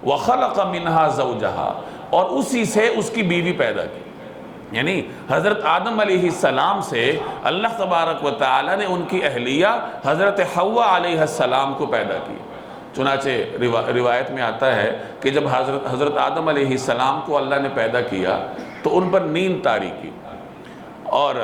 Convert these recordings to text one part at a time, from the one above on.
وَخَلَقَ مِنْهَا زَوْجَهَا، اور اسی سے اس کی بیوی پیدا کی۔ یعنی حضرت آدم علیہ السلام سے اللہ تبارک و تعالی نے ان کی اہلیہ حضرت حوا علیہ السلام کو پیدا کی۔ چنانچہ روایت میں آتا ہے کہ جب حضرت آدم علیہ السلام کو اللہ نے پیدا کیا تو ان پر نیند طاری کی، اور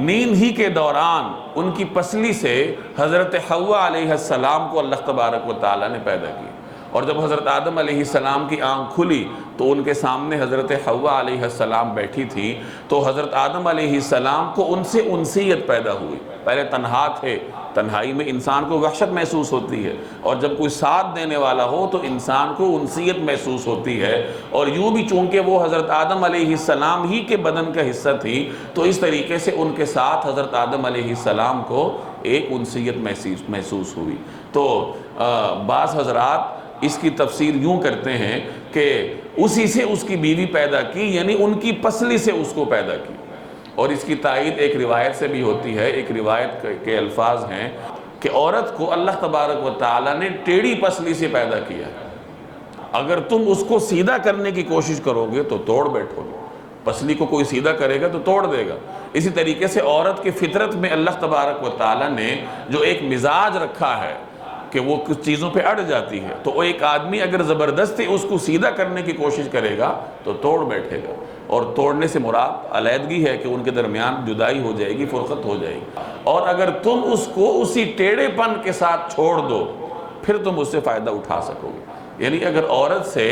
نیند ہی کے دوران ان کی پسلی سے حضرت حوا علیہ السلام کو اللہ تبارک و تعالی نے پیدا کی، اور جب حضرت آدم علیہ السلام کی آنکھ کھلی تو ان کے سامنے حضرت حوا علیہ السلام بیٹھی تھی، تو حضرت آدم علیہ السلام کو ان سے انسیت پیدا ہوئی۔ پہلے تنہا تھے، تنہائی میں انسان کو وحشت محسوس ہوتی ہے، اور جب کوئی ساتھ دینے والا ہو تو انسان کو انسیت محسوس ہوتی ہے، اور یوں بھی چونکہ وہ حضرت آدم علیہ السلام ہی کے بدن کا حصہ تھی تو اس طریقے سے ان کے ساتھ حضرت آدم علیہ السلام کو ایک انسیت محسوس ہوئی۔ تو بعض حضرات اس کی تفسیر یوں کرتے ہیں کہ اسی سے اس کی بیوی پیدا کی، یعنی ان کی پسلی سے اس کو پیدا کی، اور اس کی تائید ایک روایت سے بھی ہوتی ہے۔ ایک روایت کے الفاظ ہیں کہ عورت کو اللہ تبارک و تعالی نے ٹیڑھی پسلی سے پیدا کیا، اگر تم اس کو سیدھا کرنے کی کوشش کرو گے تو توڑ بیٹھو گے۔ پسلی کو کوئی سیدھا کرے گا تو توڑ دے گا۔ اسی طریقے سے عورت کی فطرت میں اللہ تبارک و تعالی نے جو ایک مزاج رکھا ہے کہ وہ کچھ چیزوں پہ اڑ جاتی ہے، تو ایک آدمی اگر زبردستی اس کو سیدھا کرنے کی کوشش کرے گا تو توڑ بیٹھے گا، اور توڑنے سے مراد علیحدگی ہے کہ ان کے درمیان جدائی ہو جائے گی، فرقت ہو جائے گی۔ اور اگر تم اس کو اسی ٹیڑھے پن کے ساتھ چھوڑ دو پھر تم اس سے فائدہ اٹھا سکو گے۔ یعنی اگر عورت سے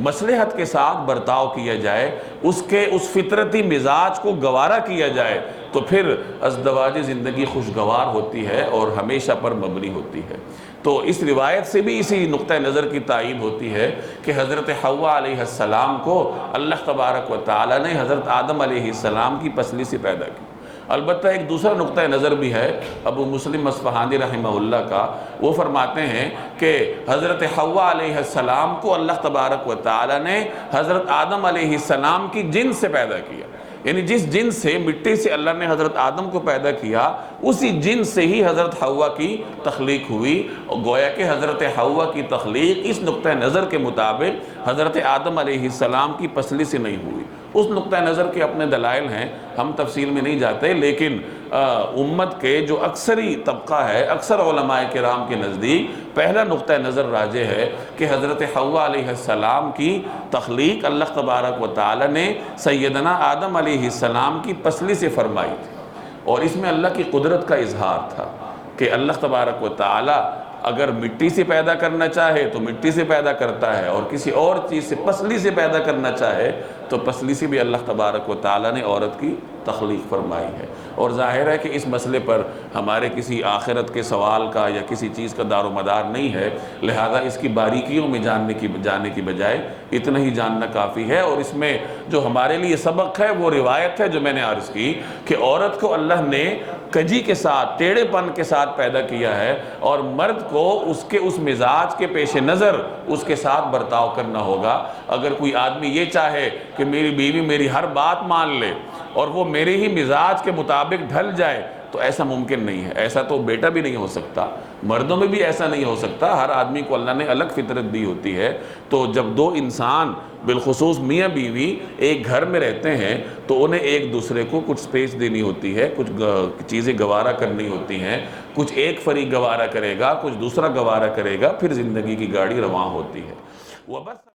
مصلحت کے ساتھ برتاؤ کیا جائے، اس فطرتی مزاج کو گوارا کیا جائے، تو پھر ازدواج زندگی خوشگوار ہوتی ہے اور ہمیشہ پر مبنی ہوتی ہے۔ تو اس روایت سے بھی اسی نقطہ نظر کی تائید ہوتی ہے کہ حضرت حوا علیہ السلام کو اللہ تبارک و تعالی نے حضرت آدم علیہ السلام کی پسلی سے پیدا کی۔ البتہ ایک دوسرا نقطہ نظر بھی ہے ابو مسلم اصفہانی رحمہ اللہ کا، وہ فرماتے ہیں کہ حضرت حوا علیہ السلام کو اللہ تبارک و تعالی نے حضرت آدم علیہ السلام کی جنس سے پیدا کیا، یعنی جس جنس سے مٹی سے اللہ نے حضرت آدم کو پیدا کیا اسی جنس سے ہی حضرت حوا کی تخلیق ہوئی، اور گویا کہ حضرت حوا کی تخلیق اس نقطہ نظر کے مطابق حضرت آدم علیہ السلام کی پسلی سے نہیں ہوئی۔ اس نقطہ نظر کے اپنے دلائل ہیں، ہم تفصیل میں نہیں جاتے، لیکن امت کے جو اکثری طبقہ ہے، اکثر علماء کرام کے نزدیک پہلا نقطہ نظر راجح ہے کہ حضرت حوا علیہ السلام کی تخلیق اللہ تبارک و تعالی نے سیدنا آدم علیہ السلام کی پسلی سے فرمائی تھی، اور اس میں اللہ کی قدرت کا اظہار تھا کہ اللہ تبارک و تعالی اگر مٹی سے پیدا کرنا چاہے تو مٹی سے پیدا کرتا ہے، اور کسی اور چیز سے پسلی سے پیدا کرنا چاہے تو پسلی سے بھی اللہ تبارک و تعالی نے عورت کی تخلیق فرمائی ہے۔ اور ظاہر ہے کہ اس مسئلے پر ہمارے کسی آخرت کے سوال کا یا کسی چیز کا دار و مدار نہیں ہے، لہذا اس کی باریکیوں میں جاننے کی بجائے اتنا ہی جاننا کافی ہے۔ اور اس میں جو ہمارے لیے سبق ہے وہ روایت ہے جو میں نے عرض کی کہ عورت کو اللہ نے کجی کے ساتھ، ٹیڑھے پن کے ساتھ پیدا کیا ہے، اور مرد کو اس مزاج کے پیش نظر اس کے ساتھ برتاؤ کرنا ہوگا۔ اگر کوئی آدمی یہ چاہے کہ میری بیوی میری ہر بات مان لے اور وہ میرے ہی مزاج کے مطابق ڈھل جائے تو ایسا ممکن نہیں ہے، ایسا تو بیٹا بھی نہیں ہو سکتا، مردوں میں بھی ایسا نہیں ہو سکتا، ہر آدمی کو اللہ نے الگ فطرت دی ہوتی ہے۔ تو جب دو انسان بالخصوص میاں بیوی ایک گھر میں رہتے ہیں تو انہیں ایک دوسرے کو کچھ سپیس دینی ہوتی ہے، کچھ چیزیں گوارا کرنی ہوتی ہیں، کچھ ایک فریق گوارا کرے گا، کچھ دوسرا گوارا کرے گا، پھر زندگی کی گاڑی رواں ہوتی ہے۔ وہ بس